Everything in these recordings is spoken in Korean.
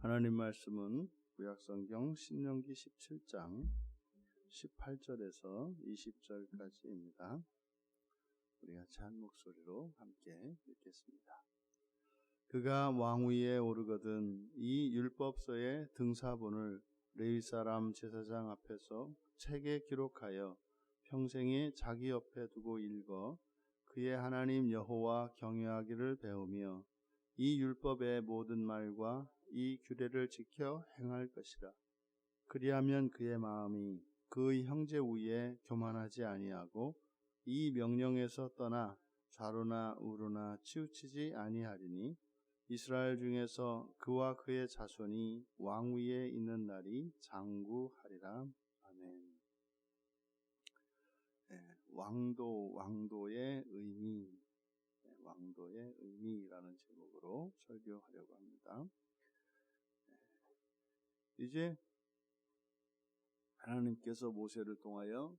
하나님 말씀은 구약성경 신명기 17장 18절에서 20절까지입니다. 우리 같이 한 목소리로 함께 읽겠습니다. 그가 왕위에 오르거든 이 율법서의 등사본을 레위 사람 제사장 앞에서 책에 기록하여 평생에 자기 옆에 두고 읽어 그의 하나님 여호와 경외하기를 배우며 이 율법의 모든 말과 이 규례를 지켜 행할 것이라. 그리하면 그의 마음이 그의 형제 위에 교만하지 아니하고 이 명령에서 떠나 좌로나 우로나 치우치지 아니하리니 이스라엘 중에서 그와 그의 자손이 왕위에 있는 날이 장구하리라. 아멘. 왕도의 의미, 왕도의 의미라는 제목으로 설교하려고 합니다. 이제 하나님께서 모세를 통하여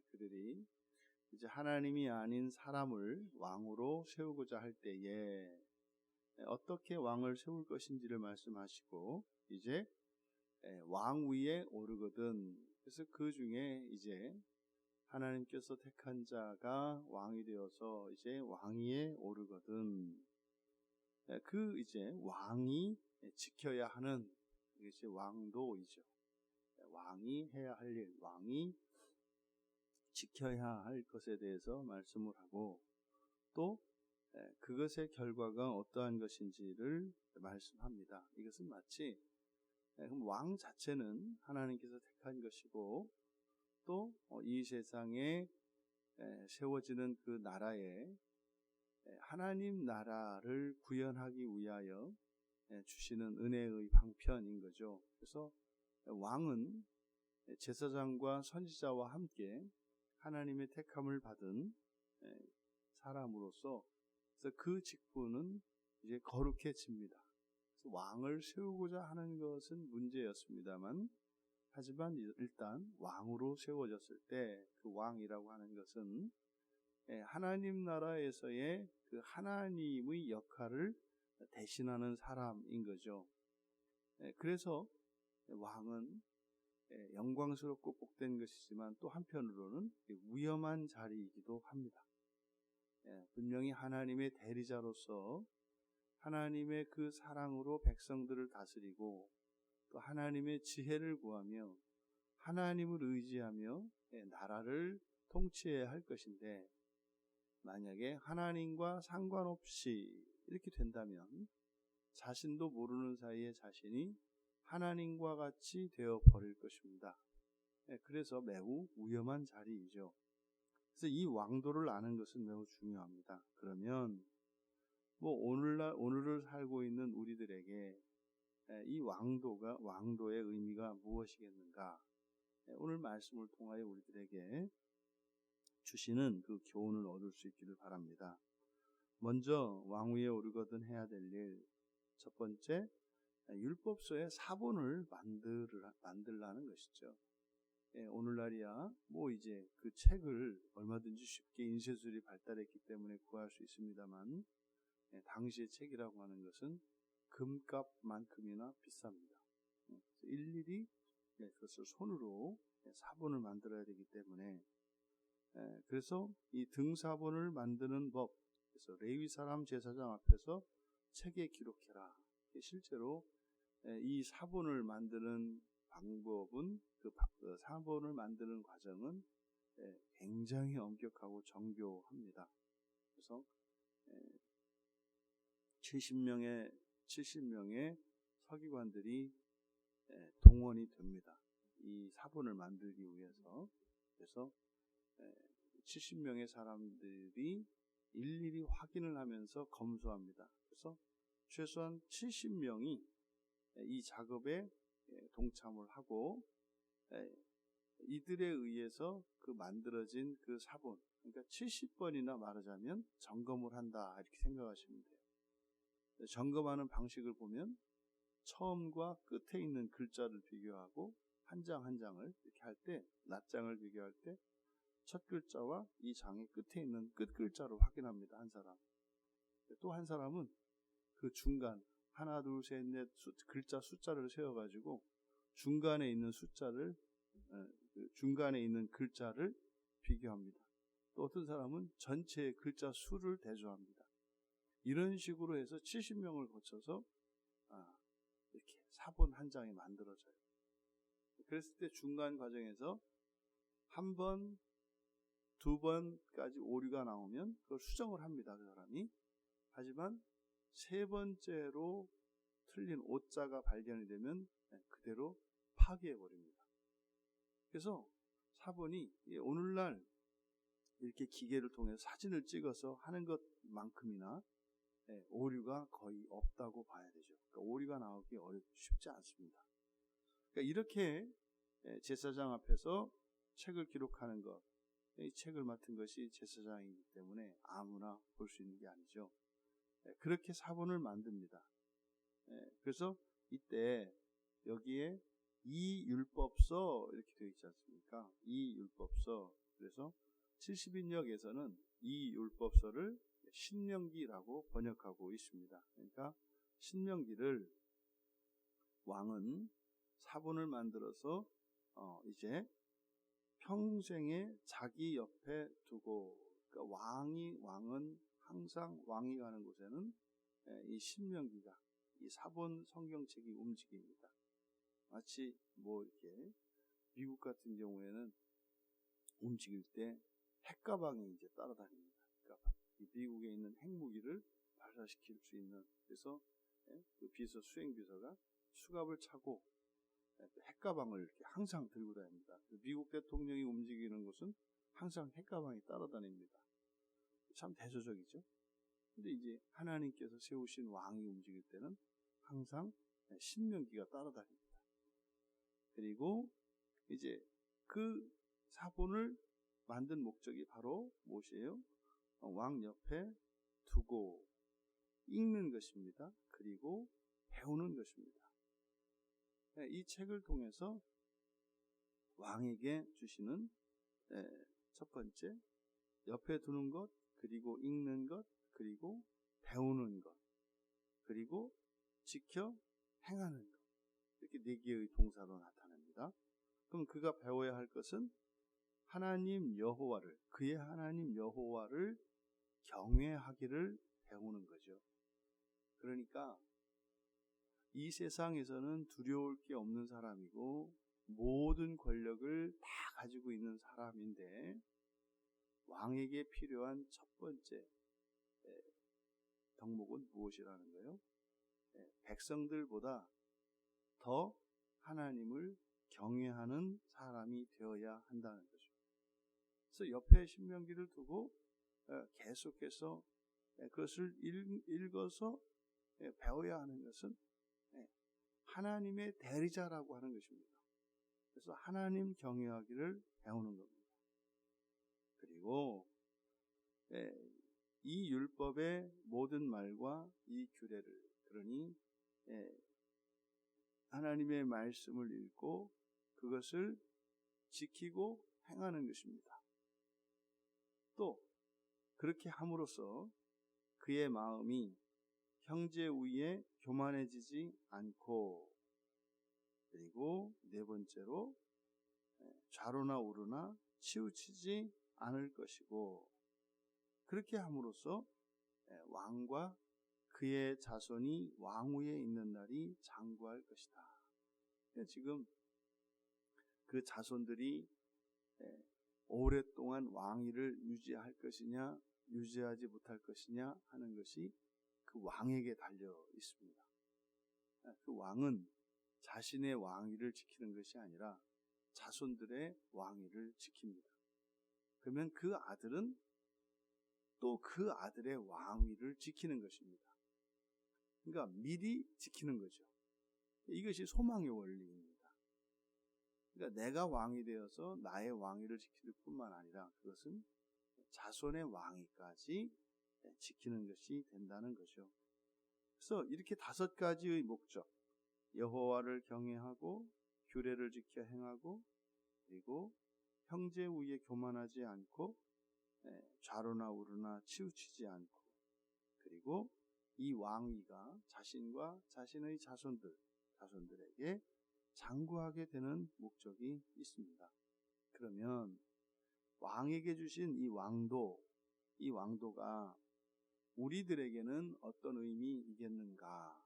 그들이 이제 하나님이 아닌 사람을 왕으로 세우고자 할 때에 어떻게 왕을 세울 것인지를 말씀하시고 이제 왕위에 오르거든. 그래서 그 중에 이제 하나님께서 택한 자가 왕이 되어서 이제 왕위에 오르거든. 그 이제 왕이 지켜야 하는 이것이 왕도이죠. 왕이 해야 할 일, 왕이 지켜야 할 것에 대해서 말씀을 하고 또 그것의 결과가 어떠한 것인지를 말씀합니다. 이것은 마치 그럼 왕 자체는 하나님께서 택한 것이고 또 이 세상에 세워지는 그 나라에 하나님 나라를 구현하기 위하여 주시는 은혜의 방편인 거죠. 그래서 왕은 제사장과 선지자와 함께 하나님의 택함을 받은 사람으로서 그래서 그 직분은 이제 거룩해집니다. 그래서 왕을 세우고자 하는 것은 문제였습니다만 하지만 일단 왕으로 세워졌을 때 그 왕이라고 하는 것은 하나님 나라에서의 그 하나님의 역할을 대신하는 사람인 거죠. 그래서 왕은 영광스럽고 복된 것이지만 또 한편으로는 위험한 자리이기도 합니다. 분명히 하나님의 대리자로서 하나님의 그 사랑으로 백성들을 다스리고 또 하나님의 지혜를 구하며 하나님을 의지하며 나라를 통치해야 할 것인데 만약에 하나님과 상관없이 이렇게 된다면 자신도 모르는 사이에 자신이 하나님과 같이 되어 버릴 것입니다. 그래서 매우 위험한 자리이죠. 그래서 이 왕도를 아는 것은 매우 중요합니다. 그러면 오늘을 살고 있는 우리들에게 이 왕도의 의미가 무엇이겠는가? 오늘 말씀을 통하여 우리들에게 주시는 그 교훈을 얻을 수 있기를 바랍니다. 먼저 왕위에 오르거든 해야 될 일, 첫 번째 율법서의 사본을 만들라는 것이죠. 오늘날이야 이제 그 책을 얼마든지 쉽게 인쇄술이 발달했기 때문에 구할 수 있습니다만 당시의 책이라고 하는 것은 금값만큼이나 비쌉니다. 일일이 그것을 손으로 사본을 만들어야 되기 때문에 그래서 이 등사본을 만드는 법, 그래서 레위 사람 제사장 앞에서 책에 기록해라. 실제로 이 사본을 만드는 방법은 그 사본을 만드는 과정은 굉장히 엄격하고 정교합니다. 그래서 70명의 서기관들이 동원이 됩니다. 이 사본을 만들기 위해서. 그래서 70명의 사람들이 일일이 확인을 하면서 검수합니다. 그래서 최소한 70명이 이 작업에 동참을 하고 이들에 의해서 그 만들어진 그 사본, 그러니까 70번이나 말하자면 점검을 한다 이렇게 생각하시면 돼요. 점검하는 방식을 보면 처음과 끝에 있는 글자를 비교하고 한 장 한 장을 이렇게 할 때 낱장을 비교할 때 첫 글자와 이 장의 끝에 있는 끝 글자로 확인합니다. 한 사람. 또 한 사람은 그 중간 하나, 둘, 셋, 넷 글자 숫자를 세워가지고 중간에 있는 숫자를 중간에 있는 글자를 비교합니다. 또 어떤 사람은 전체의 글자 수를 대조합니다. 이런 식으로 해서 70명을 거쳐서 이렇게 사본 한 장이 만들어져요. 그랬을 때 중간 과정에서 한 번, 두 번까지 오류가 나오면 그걸 수정을 합니다. 그 사람이. 하지만 세 번째로 틀린 오자가 발견이 되면 그대로 파기해버립니다. 그래서 사본이 오늘날 이렇게 기계를 통해서 사진을 찍어서 하는 것만큼이나 오류가 거의 없다고 봐야 되죠. 그러니까 오류가 나오기 쉽지 않습니다. 그러니까 이렇게 제사장 앞에서 책을 기록하는 것, 이 책을 맡은 것이 제사장이기 때문에 아무나 볼 수 있는 게 아니죠. 그렇게 사본을 만듭니다. 그래서 이때 여기에 이 율법서 이렇게 되어 있지 않습니까? 이 율법서. 그래서 70인역에서는 이 율법서를 신명기라고 번역하고 있습니다. 그러니까 신명기를 왕은 사본을 만들어서 이제 평생에 자기 옆에 두고, 그러니까 왕은 항상 왕이 가는 곳에는 이 신명기가, 이 사본 성경책이 움직입니다. 마치 이렇게 미국 같은 경우에는 움직일 때 핵가방이 이제 따라다닙니다. 그러니까 미국에 있는 핵무기를 발사시킬 수 있는, 그래서 그 수행비서가 수갑을 차고 핵가방을 이렇게 항상 들고 다닙니다. 미국 대통령이 움직이는 곳은 항상 핵가방이 따라다닙니다. 참 대조적이죠. 근데 이제 하나님께서 세우신 왕이 움직일 때는 항상 신명기가 따라다닙니다. 그리고 이제 그 사본을 만든 목적이 바로 무엇이에요? 왕 옆에 두고 읽는 것입니다. 그리고 배우는 것입니다. 이 책을 통해서 왕에게 주시는 첫 번째, 옆에 두는 것, 그리고 읽는 것, 그리고 배우는 것, 그리고 지켜 행하는 것. 이렇게 네 개의 동사로 나타납니다. 그럼 그가 배워야 할 것은 하나님 여호와를, 그의 하나님 여호와를 경외하기를 배우는 거죠. 그러니까 이 세상에서는 두려울 게 없는 사람이고 모든 권력을 다 가지고 있는 사람인데, 왕에게 필요한 첫 번째 덕목은 무엇이라는 거예요? 백성들보다 더 하나님을 경외하는 사람이 되어야 한다는 거죠. 그래서 옆에 신명기를 두고 계속해서 그것을 읽어서 배워야 하는 것은 하나님의 대리자라고 하는 것입니다. 그래서 하나님 경외하기를 배우는 겁니다. 그리고 이 율법의 모든 말과 이 규례를, 그러니 하나님의 말씀을 읽고 그것을 지키고 행하는 것입니다. 또 그렇게 함으로써 그의 마음이 형제 위에 교만해지지 않고, 그리고 네 번째로 좌로나 우로나 치우치지 않을 것이고, 그렇게 함으로써 왕과 그의 자손이 왕위에 있는 날이 장구할 것이다. 지금 그 자손들이 오랫동안 왕위를 유지할 것이냐 유지하지 못할 것이냐 하는 것이 그 왕에게 달려 있습니다. 그 왕은 자신의 왕위를 지키는 것이 아니라 자손들의 왕위를 지킵니다. 그러면 그 아들은 또 그 아들의 왕위를 지키는 것입니다. 그러니까 미리 지키는 거죠. 이것이 소망의 원리입니다. 그러니까 내가 왕이 되어서 나의 왕위를 지킬 뿐만 아니라 그것은 자손의 왕위까지 지키는 것이 된다는 거죠. 그래서 이렇게 5가지의 목적, 여호와를 경외하고 규례를 지켜 행하고, 그리고 형제 위에 교만하지 않고, 좌로나 우로나 치우치지 않고, 그리고 이 왕위가 자신과 자신의 자손들에게 장구하게 되는 목적이 있습니다. 그러면 왕에게 주신 이 왕도가 우리들에게는 어떤 의미이겠는가?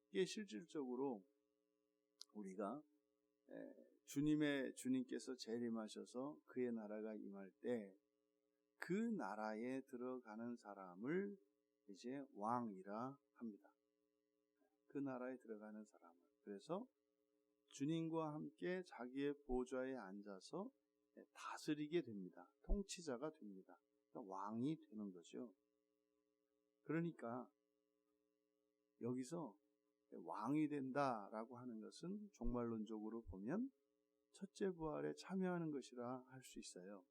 이게 실질적으로 우리가 주님께서 재림하셔서 그의 나라가 임할 때 그 나라에 들어가는 사람을 이제 왕이라 합니다. 그 나라에 들어가는 사람을. 그래서 주님과 함께 자기의 보좌에 앉아서 다스리게 됩니다. 통치자가 됩니다. 그러니까 왕이 되는 거죠. 그러니까 여기서 왕이 된다라고 하는 것은 종말론적으로 보면 첫째 부활에 참여하는 것이라 할 수 있어요.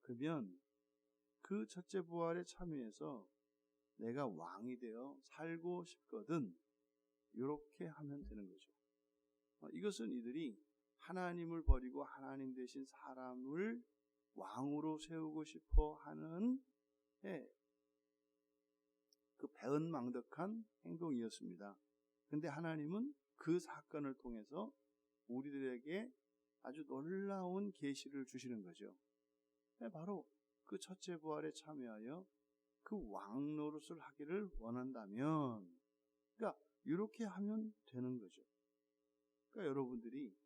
그러면 그 첫째 부활에 참여해서 내가 왕이 되어 살고 싶거든 이렇게 하면 되는 거죠. 이것은 이들이 하나님을 버리고 하나님 대신 사람을 왕으로 세우고 싶어 하는 그 배은망덕한 행동이었습니다. 근데 하나님은 그 사건을 통해서 우리들에게 아주 놀라운 계시를 주시는 거죠. 바로 그 첫째 부활에 참여하여 그 왕 노릇을 하기를 원한다면, 그러니까 이렇게 하면 되는 거죠. 그러니까 여러분들이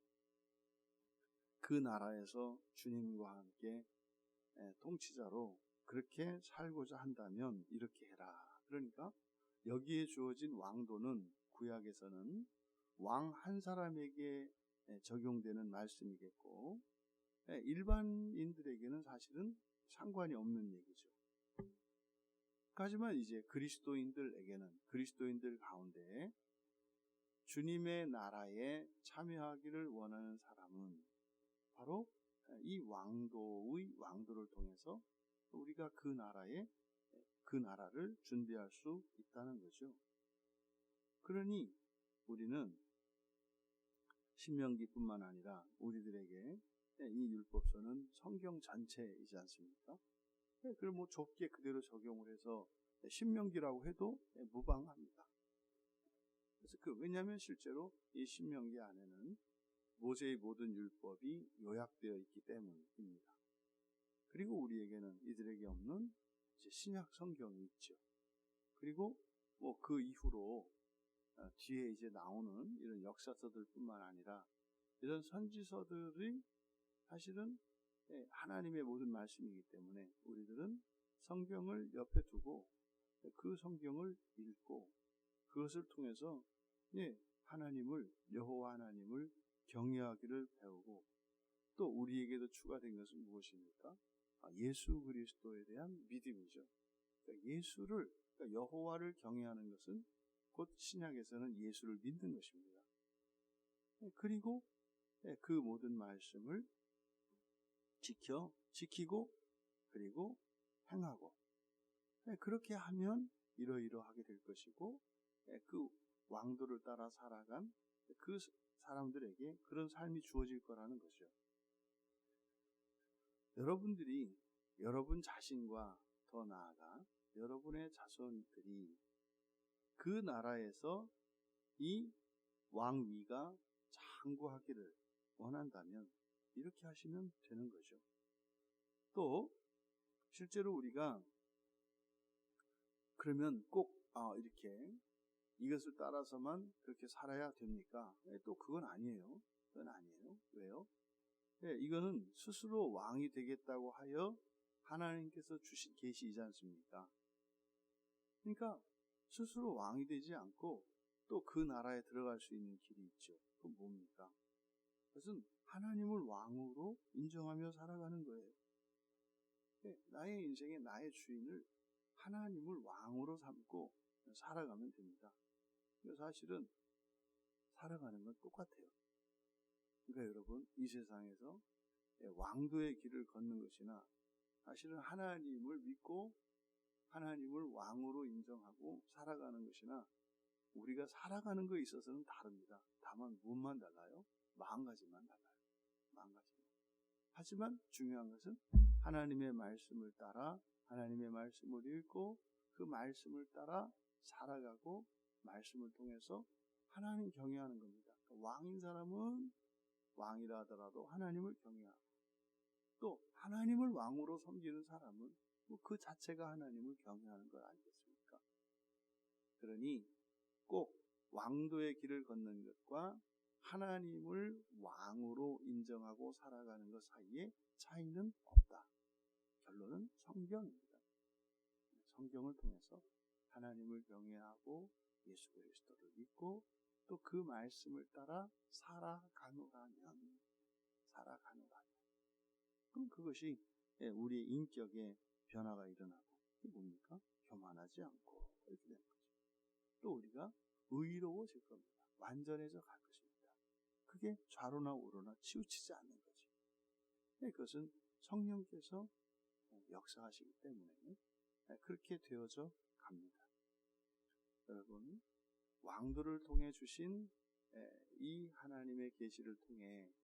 그 나라에서 주님과 함께 통치자로 그렇게 살고자 한다면 이렇게 해라. 그러니까 여기에 주어진 왕도는 구약에서는 왕 한 사람에게 적용되는 말씀이겠고, 일반인들에게는 사실은 상관이 없는 얘기죠. 하지만 이제 그리스도인들 가운데 주님의 나라에 참여하기를 원하는 사람은 바로 이 왕도를 통해서 우리가 그 나라를 준비할 수 있다는 거죠. 그러니 우리는 신명기뿐만 아니라 우리들에게 이 율법서는 성경 전체이지 않습니까? 그걸 뭐 좁게 그대로 적용을 해서 신명기라고 해도 무방합니다. 그래서 왜냐하면 실제로 이 신명기 안에는 모세의 모든 율법이 요약되어 있기 때문입니다. 그리고 우리에게는 이들에게 없는 이제 신약 성경이 있죠. 그리고 뭐 그 이후로 뒤에 이제 나오는 이런 역사서들뿐만 아니라 이런 선지서들이 사실은 하나님의 모든 말씀이기 때문에 우리들은 성경을 옆에 두고 그 성경을 읽고 그것을 통해서 여호와 하나님을 경외하기를 배우고, 또 우리에게도 추가된 것은 무엇입니까? 예수 그리스도에 대한 믿음이죠. 그러니까 여호와를 경외하는 것은 곧 신약에서는 예수를 믿는 것입니다. 그리고 그 모든 말씀을 지키고 그리고 행하고, 그렇게 하면 이러이러하게 될 것이고, 그 왕도를 따라 살아간 그 사람들에게 그런 삶이 주어질 거라는 것이죠. 여러분들이 여러분 자신과 더 나아가 여러분의 자손들이 그 나라에서 이 왕위가 장구하기를 원한다면 이렇게 하시면 되는 거죠. 또 실제로 우리가 그러면 꼭 이렇게 이것을 따라서만 그렇게 살아야 됩니까? 또 그건 아니에요. 왜요? 이거는 스스로 왕이 되겠다고 하여 하나님께서 주신 계시이지 않습니까? 그러니까 스스로 왕이 되지 않고 또 그 나라에 들어갈 수 있는 길이 있죠. 그건 뭡니까? 그것은 하나님을 왕으로 인정하며 살아가는 거예요. 나의 인생의 나의 주인을 하나님을 왕으로 삼고 살아가면 됩니다. 사실은 살아가는 건 똑같아요. 그러니까 여러분, 이 세상에서 왕도의 길을 걷는 것이나 사실은 하나님을 믿고 하나님을 왕으로 인정하고 살아가는 것이나 우리가 살아가는 것에 있어서는 다릅니다. 다만 무엇만 달라요? 마음가짐만 달라요. 마음가짐. 하지만 중요한 것은 하나님의 말씀을 따라 하나님의 말씀을 읽고 그 말씀을 따라 살아가고 말씀을 통해서 하나님 경외하는 겁니다. 왕인 사람은 왕이라 하더라도 하나님을 경외하고, 또 하나님을 왕으로 섬기는 사람은 그 자체가 하나님을 경외하는 것 아니겠습니까? 그러니 꼭 왕도의 길을 걷는 것과 하나님을 왕으로 인정하고 살아가는 것 사이에 차이는 없다. 결론은 성경입니다. 성경을 통해서 하나님을 경외하고 예수 그리스도를 믿고 또 그 말씀을 따라 살아가노라면 그럼 그것이 우리의 인격에 변화가 일어나고, 이게 뭡니까? 교만하지 않고 이렇게 되는 거죠. 또 우리가 의로워질 겁니다. 완전해져 갈 것입니다. 그게 좌로나 우로나 치우치지 않는 거죠. 그것은 성령께서 역사하시기 때문에 그렇게 되어져 갑니다. 여러분, 왕도를 통해 주신 이 하나님의 계시를 통해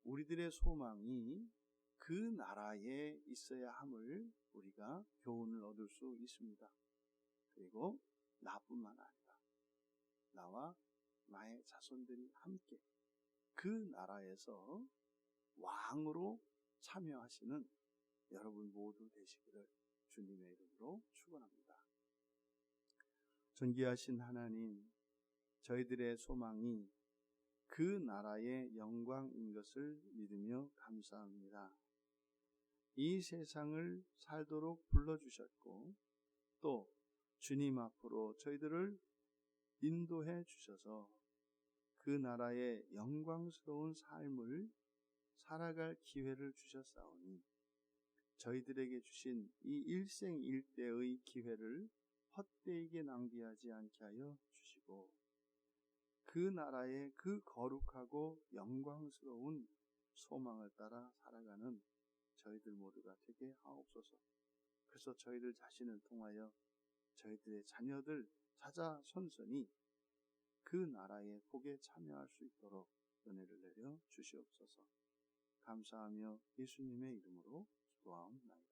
우리들의 소망이 그 나라에 있어야 함을 우리가 교훈을 얻을 수 있습니다. 그리고 나뿐만 아니라 나와 나의 자손들이 함께 그 나라에서 왕으로 참여하시는 여러분 모두 되시기를 주님의 이름으로 축원합니다. 존귀하신 하나님, 저희들의 소망이 그 나라의 영광인 것을 믿으며 감사합니다. 이 세상을 살도록 불러주셨고 또 주님 앞으로 저희들을 인도해 주셔서 그 나라의 영광스러운 삶을 살아갈 기회를 주셨사오니 저희들에게 주신 이 일생일대의 기회를 헛되게 낭비하지 않게 하여 주시고 그 나라의 그 거룩하고 영광스러운 소망을 따라 살아가는 저희들 모두가 되게 하옵소서. 그래서 저희들 자신을 통하여 저희들의 자녀들 자자손손이 그 나라의 복에 참여할 수 있도록 은혜를 내려 주시옵소서. 감사하며 예수님의 이름으로 기도하옵나이다.